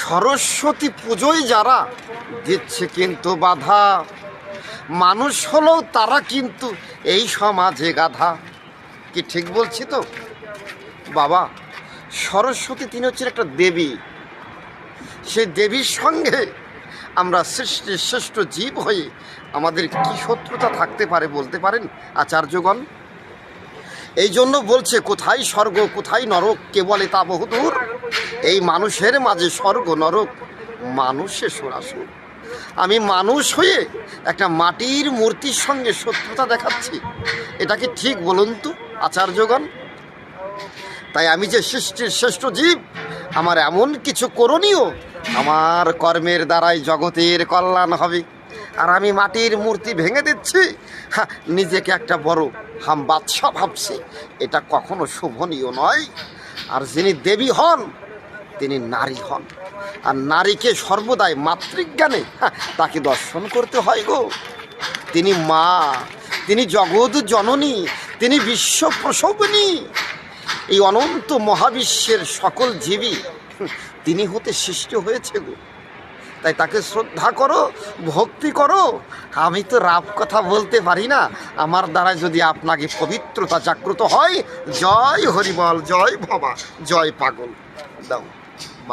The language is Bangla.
সরস্বতী পুজোয় যারা দিচ্ছে কিন্তু বাধা, মানুষ হলেও তারা কিন্তু এই সমাজে গাধা। কি ঠিক বলছি তো বাবা? সরস্বতী তিনি হচ্ছেন একটা দেবী। সেই দেবীর সঙ্গে আমরা সৃষ্টির শ্রেষ্ঠ জীব হয়ে আমাদের কি শত্রুতা থাকতে পারে বলতে পারেন আচার্যগণ? এই জন্য বলছে, কোথায় স্বর্গ কোথায় নরক, কে বলে তা বহুদূর। এই মানুষের মাঝে স্বর্গ নরক, মানুষে সরাসর। আমি মানুষ হয়ে একটা মাটির মূর্তির সঙ্গে শত্রুতা দেখাচ্ছি, এটা কি ঠিক বলুন তো আচার্যগণ? তাই আমি যে সৃষ্টির শ্রেষ্ঠ জীব, আমার এমন কিছু করণীয়, আমার কর্মের দ্বারাই জগতের কল্যাণ হবে। আর আমি মাটির মূর্তি ভেঙে দিচ্ছি, নিজেকে একটা বড় বাদশা ভাবছি, এটা কখনো শোভনীয় নয়। আর যিনি দেবী হন তিনি নারী হন, আর নারীকে সর্বদাই মাতৃজ্ঞানে তাকে দর্শন করতে হয় গো। তিনি মা, তিনি জগৎ জননী, তিনি বিশ্ব প্রসবনী। এই অনন্ত মহাবিশ্বের সকল জীবী তিনি হতে সৃষ্টি হয়েছে গো। তাই তাকে শ্রদ্ধা করো, ভক্তি করো। আমি তো রাব কথা বলতে পারি না, আমার দ্বারা যদি আপনাকে পবিত্রতা জাগ্রত হয়, জয় হরিবল, জয় বাবা, জয় পাগল দাও।